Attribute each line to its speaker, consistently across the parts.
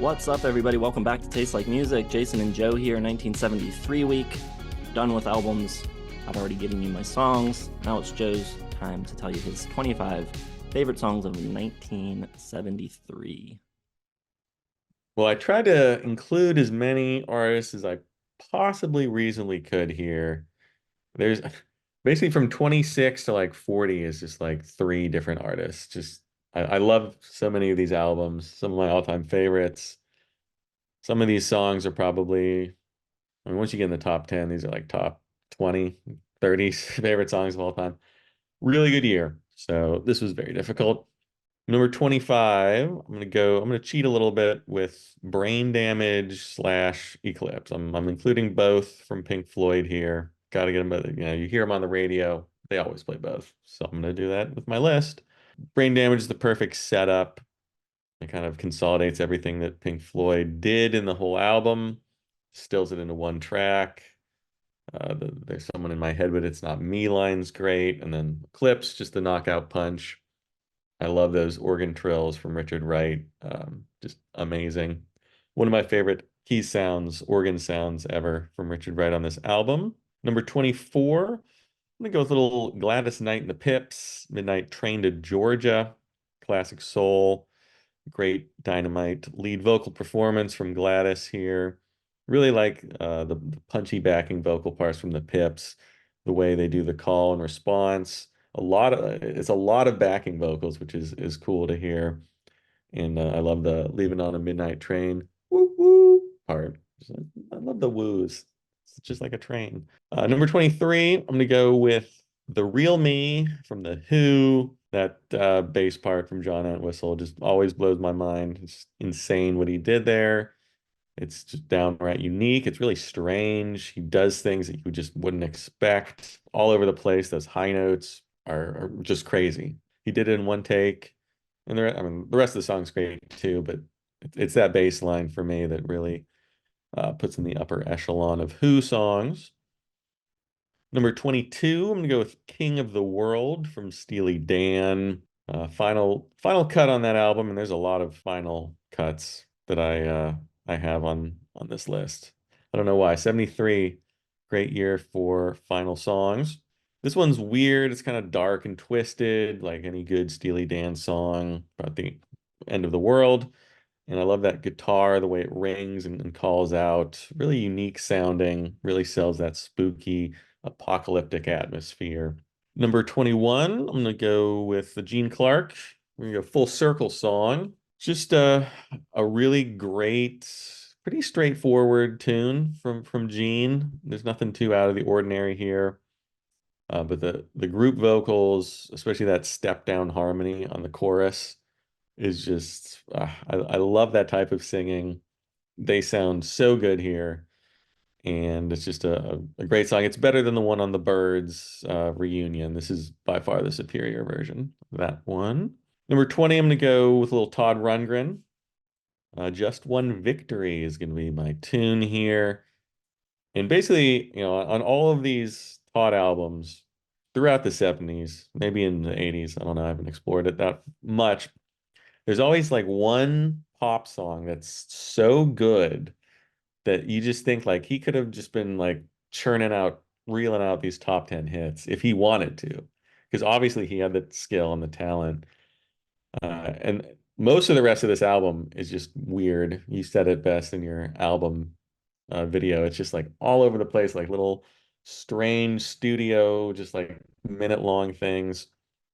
Speaker 1: What's up, everybody? Welcome back to Taste Like Music. Jason and Joe here, 1973 week. Done with albums. I've already given you my songs. Now it's Joe's time to tell you his 25 favorite songs of 1973.
Speaker 2: Well, I tried to include as many artists as I possibly reasonably could here. There's basically from 26 to like 40 is just like three different artists. Just I love so many of these albums, some of my all-time favorites. Some of these songs are probably, I mean, once you get in the top 10, these are like top 20, 30 favorite songs of all time. Really good year. So this was very difficult. Number 25, I'm gonna cheat a little bit with Brain Damage slash Eclipse. I'm including both from Pink Floyd here. Gotta get them both. You hear them on the radio. They always play both. So I'm gonna do that with my list. Brain Damage is the perfect setup. It kind of consolidates everything that Pink Floyd did in the whole album, stills it into one track. There's someone in my head, but it's not me line's great. And then Eclipse, just the knockout punch. I love those organ trills from Richard Wright. Just amazing. One of my favorite key sounds, organ sounds ever from Richard Wright on this album. Number 24, I'm gonna go with a little Gladys Knight and the Pips, Midnight Train to Georgia, classic soul, great dynamite lead vocal performance from Gladys here. Really like the punchy backing vocal parts from the Pips, the way they do the call and response. It's a lot of backing vocals, which is cool to hear. And I love the leaving on a midnight train woo woo part. I love the woos. It's just like a train. Number 23, I'm gonna go with The Real Me from The Who. That bass part from John Entwistle just always blows my mind. It's insane what he did there. It's just downright unique. It's really strange. He does things that you just wouldn't expect all over the place. Those high notes are just crazy. He did it in one take. And I mean, the rest of the song's great too, but it's that bass line for me that really puts in the upper echelon of Who songs. Number 22, I'm gonna go with King of the World from Steely Dan. Final cut on that album, and there's a lot of final cuts that I have on this list. I don't know why. 73, great year for final songs. This one's weird. It's kind of dark and twisted, like any good Steely Dan song about the end of the world. And I love that guitar, the way it rings and calls out. Really unique sounding, really sells that spooky, apocalyptic atmosphere. Number 21, I'm going to go with the Gene Clark. We're going to go Full Circle song. Just a really great, pretty straightforward tune from Gene. There's nothing too out of the ordinary here. But the group vocals, especially that step down harmony on the chorus, is just I love that type of singing. They sound so good here, and it's just a great song. It's better than the one on the Birds reunion. This is by far the superior version of that one. Number 20, I'm going to go with a little Todd Rundgren. Just One Victory is going to be my tune here. And basically, on all of these Todd albums throughout the 70s, maybe in the 80s, I don't know, I haven't explored it that much. There's always like one pop song that's so good that you just think like he could have just been like churning out, reeling out these top 10 hits if he wanted to. Because obviously he had the skill and the talent. And most of the rest of this album is just weird. You said it best in your album video. It's just like all over the place, like little strange studio, just like minute long things.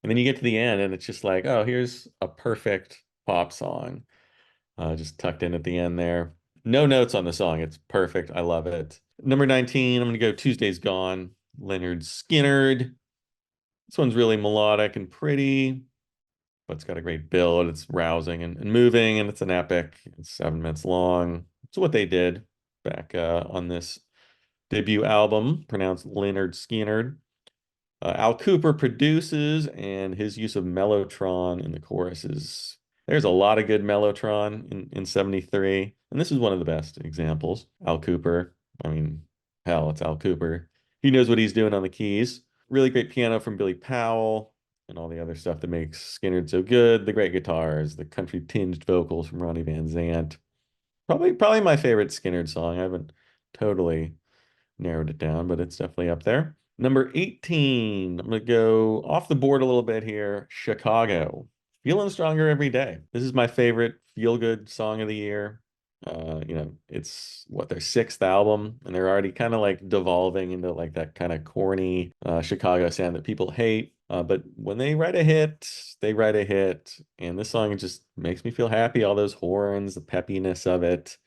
Speaker 2: And then you get to the end and it's just like, oh, here's a perfect pop song just tucked in at the end there. No notes on the song. It's perfect. I love it. Number 19, I'm going to go Tuesday's Gone, Leonard Skinnard. This one's really melodic and pretty, but it's got a great build. It's rousing and moving, and it's an epic. It's 7 minutes long. It's what they did back on this debut album, pronounced Leonard Skinnard. Al Cooper produces, and his use of Mellotron in the choruses. There's a lot of good Mellotron in 73, and this is one of the best examples. Al Cooper, I mean, hell, it's Al Cooper. He knows what he's doing on the keys. Really great piano from Billy Powell, and all the other stuff that makes Skinnerd so good. The great guitars, the country tinged vocals from Ronnie Van Zant. Probably my favorite Skynyrd song. I haven't totally narrowed it down, but it's definitely up there. Number 18, I'm gonna go off the board a little bit here. Chicago. Feeling Stronger Every Day. This is my favorite feel-good song of the year. It's what their sixth album, and they're already kind of like devolving into like that kind of corny Chicago sound that people hate. But when they write a hit, they write a hit, and this song just makes me feel happy. All those horns, the peppiness of it,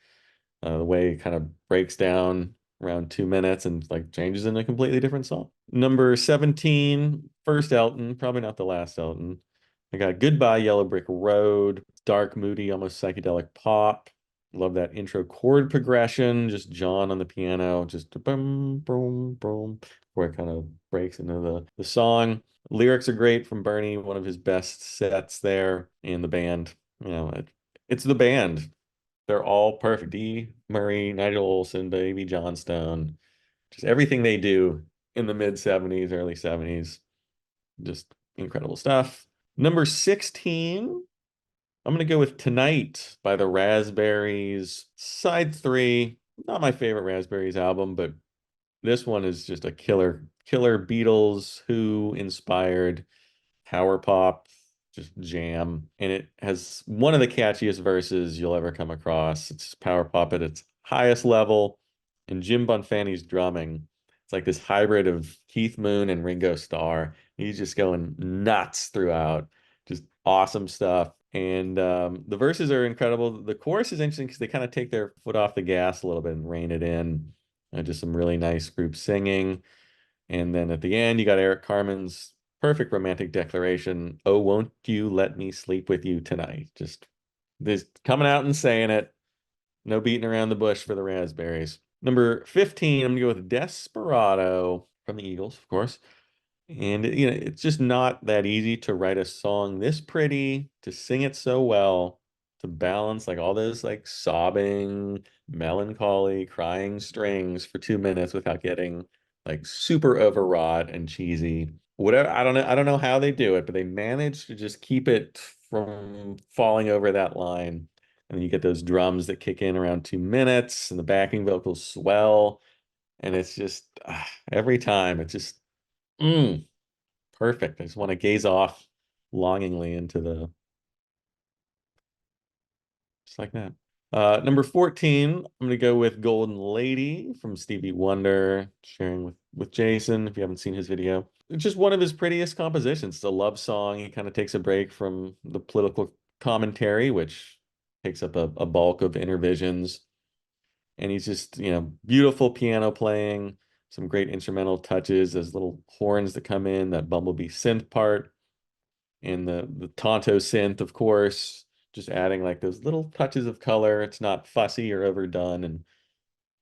Speaker 2: the way it kind of breaks down around 2 minutes and like changes into a completely different song. Number 17, first Elton, probably not the last Elton. I got Goodbye Yellow Brick Road, dark, moody, almost psychedelic pop. Love that intro chord progression, just John on the piano, just boom, boom, boom, where it kind of breaks into the song. Lyrics are great from Bernie, one of his best sets there, and the band. It's the band. They're all perfect. Dee Murray, Nigel Olsson, Baby Johnstone, just everything they do in the mid 70s, early 70s, just incredible stuff. Number 16, I'm going to go with Tonight by the Raspberries. Side three, not my favorite Raspberries album, but this one is just a killer Beatles, Who inspired power pop, just jam. And it has one of the catchiest verses you'll ever come across. It's power pop at its highest level. And Jim Bonfanti's drumming, it's like this hybrid of Keith Moon and Ringo Starr. He's just going nuts throughout. Just awesome stuff. And the verses are incredible. The chorus is interesting because they kind of take their foot off the gas a little bit and rein it in. Just some really nice group singing. And then at the end, you got Eric Carmen's perfect romantic declaration. Oh, won't you let me sleep with you tonight? Just this coming out and saying it. No beating around the bush for the Raspberries. Number 15, I'm gonna go with Desperado from the Eagles, of course. And it's just not that easy to write a song this pretty, to sing it so well, to balance like all those like sobbing, melancholy, crying strings for 2 minutes without getting like super overwrought and cheesy. Whatever, I don't know how they do it, but they manage to just keep it from falling over that line. And then you get those drums that kick in around 2 minutes, and the backing vocals swell, and it's just every time it's just mm, perfect. I just want to gaze off longingly into the just like that. Number 14, I'm gonna go with Golden Lady from Stevie Wonder, sharing with Jason, if you haven't seen his video. It's just one of his prettiest compositions. It's a love song. He kind of takes a break from the political commentary, which takes up a bulk of Intervisions. And he's just, beautiful piano playing, some great instrumental touches, those little horns that come in, that bumblebee synth part, and the Tonto synth, of course, just adding like those little touches of color. It's not fussy or overdone, and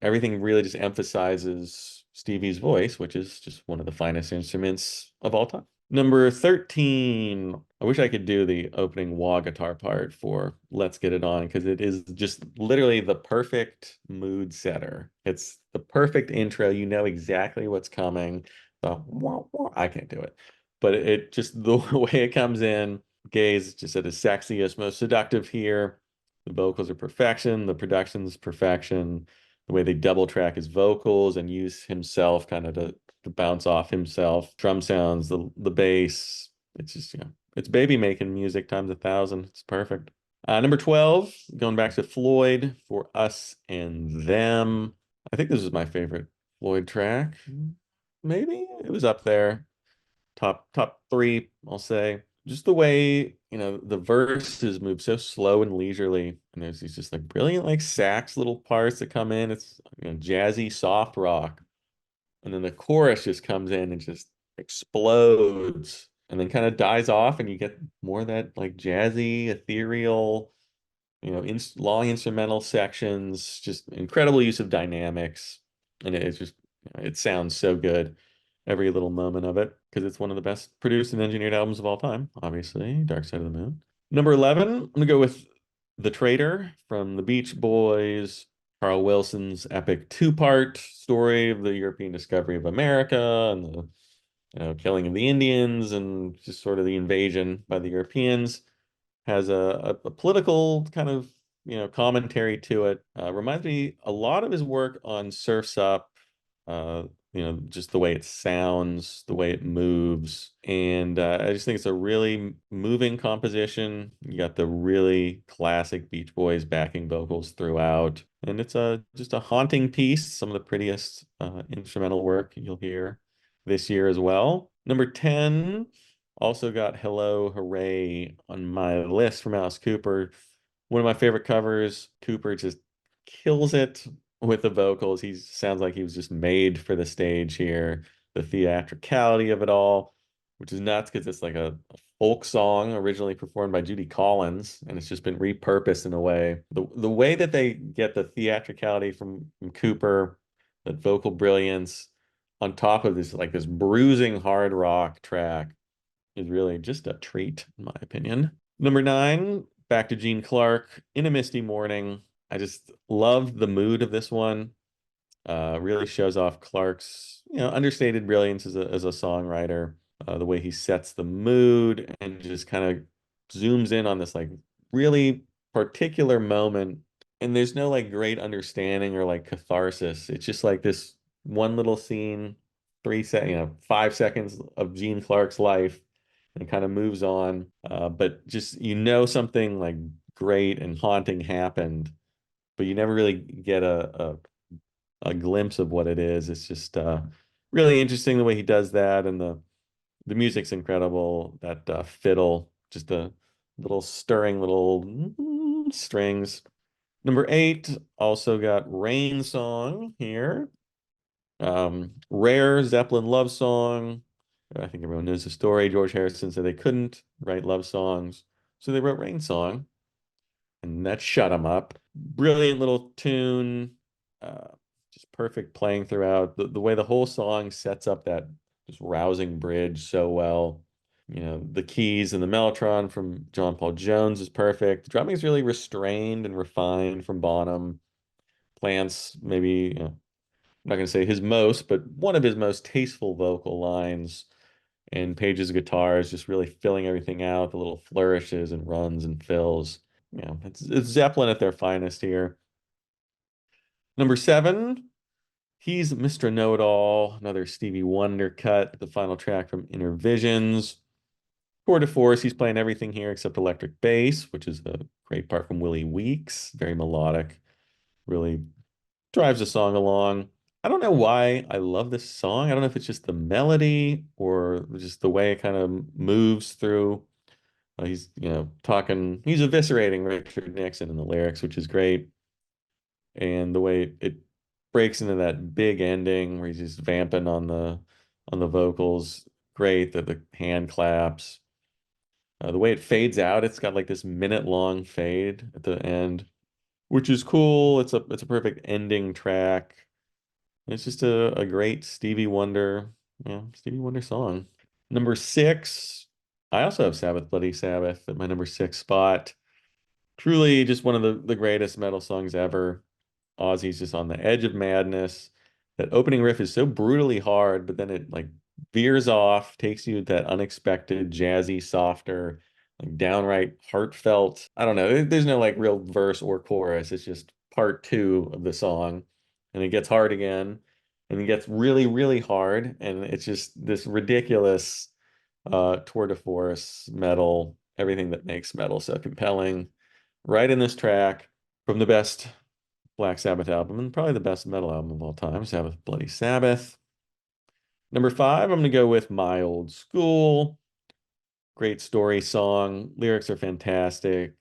Speaker 2: everything really just emphasizes Stevie's voice, which is just one of the finest instruments of all time. Number 13, I wish I could do the opening wah guitar part for Let's Get It On, because it is just literally the perfect mood setter. It's the perfect intro. You know exactly what's coming. The wah, wah. I can't do it, but it just the way it comes in, Gaze just at his sexiest, most seductive here. The vocals are perfection. The production's perfection. The way they double track his vocals and use himself kind of to bounce off himself. Drum sounds, the bass. It's just, it's baby making music times 1,000. It's perfect. Number 12, going back to Floyd for Us and Them. I think this is my favorite Floyd track. Maybe it was up there. Top three, I'll say. Just the way, the verses move so slow and leisurely. And there's these just like brilliant like sax little parts that come in. It's jazzy soft rock. And then the chorus just comes in and just explodes and then kind of dies off, and you get more of that like jazzy, ethereal, long instrumental sections, just incredible use of dynamics. And it's just, it sounds so good every little moment of it, because it's one of the best produced and engineered albums of all time, obviously. Dark Side of the Moon. Number 11, I'm gonna go with The Traitor from the Beach Boys. Carl Wilson's epic two-part story of the European discovery of America and the killing of the Indians and just sort of the invasion by the Europeans. Has a political kind of commentary to it. Reminds me a lot of his work on Surf's Up. Uh, just the way it sounds, the way it moves, and I just think it's a really moving composition. You got the really classic Beach Boys backing vocals throughout, and it's a just a haunting piece. Some of the prettiest instrumental work you'll hear this year as well. Number 10 also got Hello Hooray on my list from Alice Cooper. One of my favorite covers. Cooper just kills it with the vocals. He sounds like he was just made for the stage here. The theatricality of it all, which is nuts because it's like a folk song originally performed by Judy Collins, and it's just been repurposed in a way. The way that they get the theatricality from Cooper, that vocal brilliance, on top of this bruising hard rock track is really just a treat, in my opinion. Number 9, back to Gene Clark, In a Misty Morning. I just love the mood of this one. Really shows off Clark's, understated brilliance as a songwriter. The way he sets the mood and just kind of zooms in on this like really particular moment. And there's no like great understanding or like catharsis. It's just like this one little scene, 5 seconds of Gene Clark's life, and kind of moves on. But just something like great and haunting happened, but you never really get a glimpse of what it is. It's just really interesting the way he does that, and the music's incredible. That fiddle, just a little stirring little strings. Number 8 also got Rain Song here. Rare Zeppelin love song. I think everyone knows the story. George Harrison said they couldn't write love songs, so they wrote Rain Song, and that shut them up. Brilliant little tune, uh, just perfect playing throughout. The way the whole song sets up that just rousing bridge so well. The keys and the mellotron from John Paul Jones is perfect. The drumming is really restrained and refined from Bonham. Plants, maybe, I'm not going to say his most, but one of his most tasteful vocal lines. And Page's guitar is just really filling everything out, the little flourishes and runs and fills. It's Zeppelin at their finest here. Number 7, he's Mr. Know-It-All, another Stevie Wonder cut, the final track from Inner Visions. Tour de force, he's playing everything here except electric bass, which is a great part from Willie Weeks. Very melodic, really drives the song along. I don't know why I love this song. I don't know if it's just the melody or just the way it kind of moves through. He's, he's eviscerating Richard Nixon in the lyrics, which is great. And the way it breaks into that big ending where he's just vamping on the vocals, great. The hand claps. The way it fades out, it's got like this minute-long fade at the end, which is cool. It's a perfect ending track. It's just a great Stevie Wonder song. Number 6, I also have Sabbath Bloody Sabbath at my number 6 spot. Truly just one of the greatest metal songs ever. Ozzy's just on the edge of madness. That opening riff is so brutally hard, but then it like veers off, takes you to that unexpected, jazzy, softer, like downright heartfelt. I don't know. There's no like real verse or chorus. It's just part 2 of the song. And it gets hard again. And it gets really, really hard. And it's just this ridiculous tour de force metal, everything that makes metal so compelling. Right in this track from the best Black Sabbath album and probably the best metal album of all time, Sabbath Bloody Sabbath. Number 5, I'm going to go with My Old School. Great story song. Lyrics are fantastic.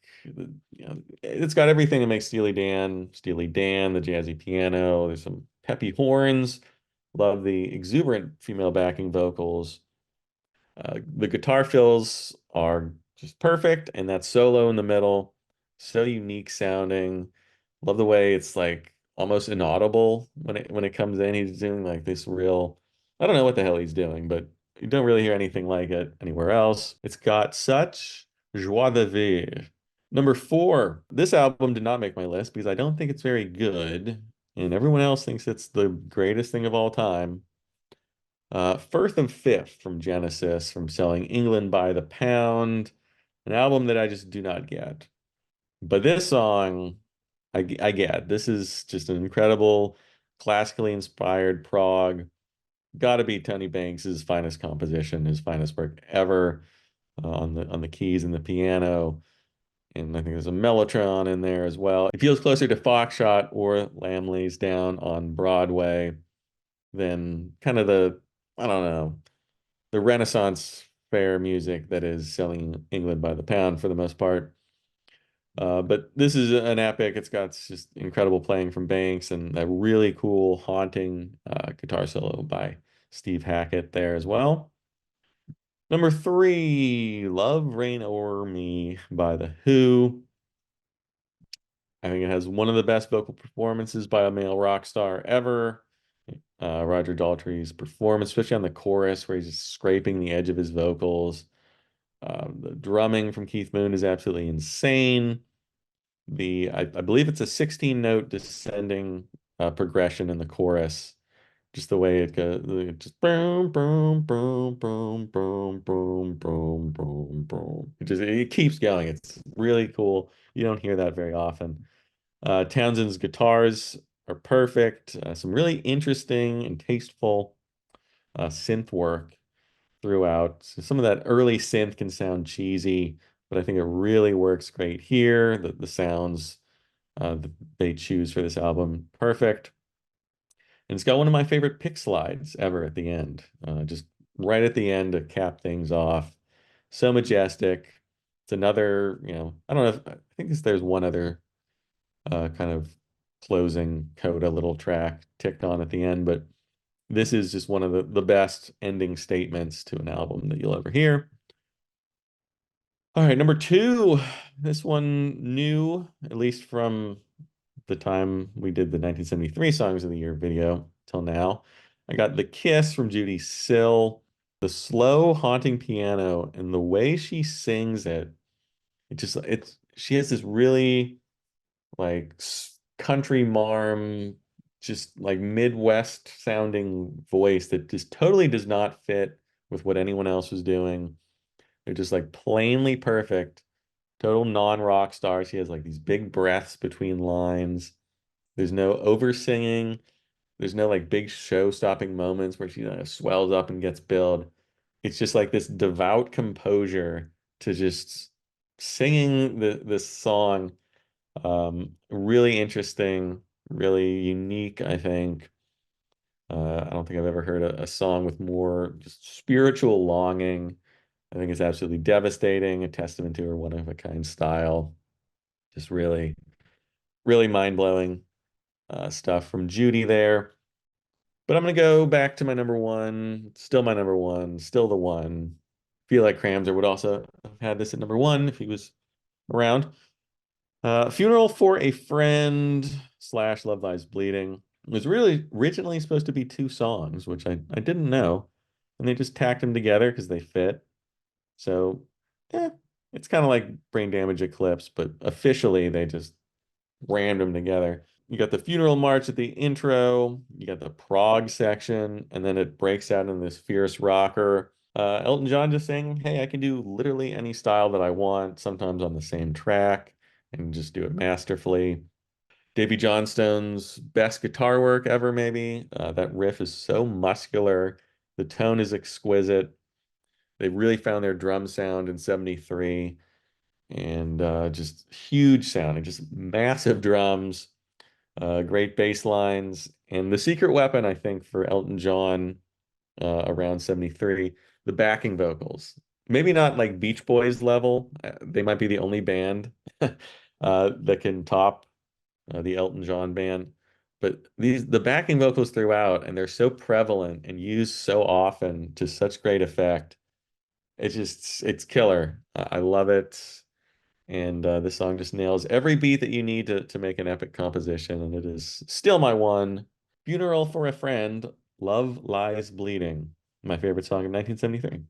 Speaker 2: It's got everything that makes Steely Dan, the jazzy piano. There's some peppy horns. Love the exuberant female backing vocals. The guitar fills are just perfect, and that solo in the middle, so unique sounding. Love the way it's like almost inaudible when it comes in. He's doing like this real, I don't know what the hell he's doing, but you don't really hear anything like it anywhere else. It's got such joie de vivre. Number 4, this album did not make my list because I don't think it's very good, and everyone else thinks it's the greatest thing of all time. Firth of Fifth from Genesis, from Selling England by the Pound, an album that I just do not get. But this song, I get. This is just an incredible, classically inspired prog. Got to be Tony Banks's finest composition, his finest work ever, on the keys and the piano. And I think there's a mellotron in there as well. It feels closer to Foxtrot or Lamb Lays Down on Broadway than kind of the, I don't know, the Renaissance fair music that is selling England by the pound for the most part. But this is an epic. It's got just incredible playing from Banks and a really cool, haunting guitar solo by Steve Hackett there as well. Number three, Love Reign O'er Me by The Who. I think it has one of the best vocal performances by a male rock star ever. Roger Daltrey's performance, especially on the chorus where he's just scraping the edge of his vocals. The drumming from Keith Moon is absolutely insane. I believe it's a 16 note descending progression in the chorus. Just the way it goes, just boom, boom, boom, boom, boom, boom, boom, boom, boom. It keeps going. It's really cool. You don't hear that very often. Townsend's guitars are perfect. Some really interesting and tasteful synth work throughout. So some of that early synth can sound cheesy, but I think it really works great here. The sounds that they choose for this album, perfect. And it's got one of my favorite pick slides ever at the end, just right at the end to cap things off. So majestic. It's another, I don't know I think there's one other kind of closing coda little track ticked on at the end, but this is just one of the best ending statements to an album that you'll ever hear. All right, number two, this one new, at least from the time we did the 1973 Songs of the Year video till now. I got The Kiss from Judy Sill. The slow, haunting piano and the way she sings it, she has this really like country marm, just like Midwest sounding voice that just totally does not fit with what anyone else was doing. They're just like plainly perfect, total non-rock star. She has like these big breaths between lines. There's no over singing. There's no like big show-stopping moments where she swells up and gets billed. It's just like this devout composure to just singing this song. Really interesting, really unique, I think. I don't think I've ever heard a song with more just spiritual longing. I think it's absolutely devastating, a testament to her one-of-a-kind style. Just really, really mind-blowing stuff from Judy there. But I'm gonna go back to my number one, still my number one, still the one. Feel like Cramser would also have had this at number one if he was around. Funeral for a Friend slash Love Lies Bleeding was really originally supposed to be two songs, which I didn't know. And they just tacked them together because they fit. So, eh, it's kind of like Brain Damage Eclipse, but officially they just rammed them together. You got the funeral march at the intro, you got the prog section, and then it breaks out in this fierce rocker. Elton John just saying, hey, I can do literally any style that I want, sometimes on the same track, and just do it masterfully. Davy Johnstone's best guitar work ever, maybe. That riff is so muscular. The tone is exquisite. They really found their drum sound in 73 and just huge sound and just massive drums, great bass lines. And the secret weapon, I think, for Elton John around 73, the backing vocals. Maybe not like Beach Boys level. They might be the only band that can top the Elton John band. But the backing vocals throughout, and they're so prevalent and used so often to such great effect. It's killer. I love it. And this song just nails every beat that you need to make an epic composition, and it is still my one. Funeral for a Friend, Love Lies Bleeding. My favorite song of 1973.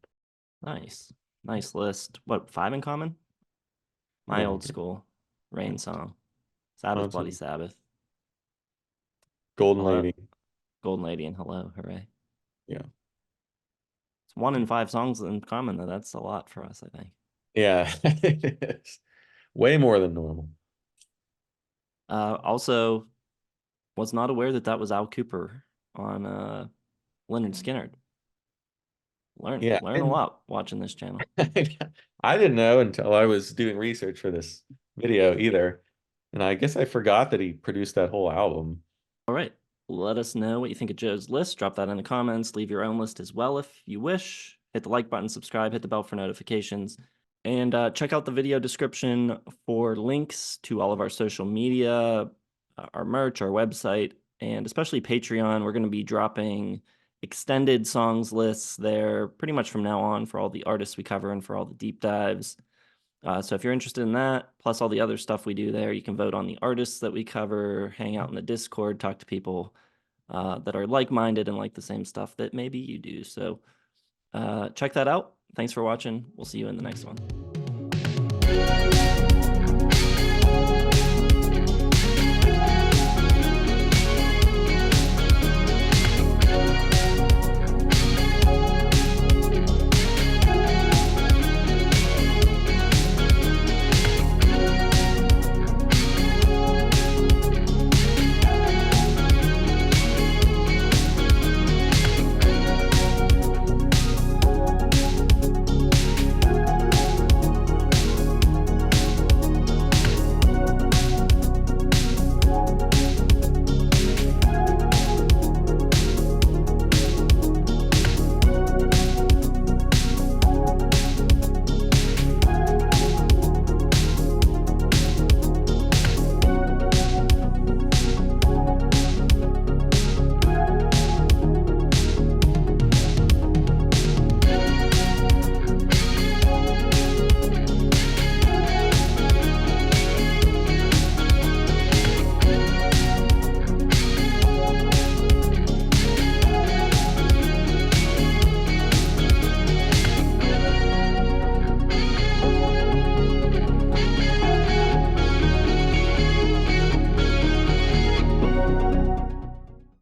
Speaker 1: Nice. Nice list. What, five in common? My
Speaker 2: Yeah,
Speaker 1: old school Rain song. Sabbath, Bloody
Speaker 2: Johnson,
Speaker 1: Sabbath.
Speaker 2: Golden
Speaker 1: Hello.
Speaker 2: Lady.
Speaker 1: Golden Lady and Hello. Hooray.
Speaker 2: Yeah.
Speaker 1: It's one in five songs in common, though. That's a lot for us, I think.
Speaker 2: Yeah, it is. Way more than normal.
Speaker 1: Also, was not aware that that was Al Cooper on Leonard Skinner.
Speaker 2: Yeah,
Speaker 1: Learn a
Speaker 2: and
Speaker 1: lot watching this channel.
Speaker 2: I didn't know until I was doing research for this video either. And I guess I forgot that he produced that whole album.
Speaker 1: All right. Let us know what you think of Joe's list. Drop that in the comments. Leave your own list as well if you wish. Hit the like button, subscribe, hit the bell for notifications. And check out the video description for links to all of our social media, our merch, our website, and especially Patreon. We're going to be dropping extended songs lists there pretty much from now on for all the artists we cover and for all the deep dives. So if you're interested in that, plus all the other stuff we do there, you can vote on the artists that we cover, hang out in the Discord, talk to people that are like-minded and like the same stuff that maybe you do. So check that out. Thanks for watching. We'll see you in the next one.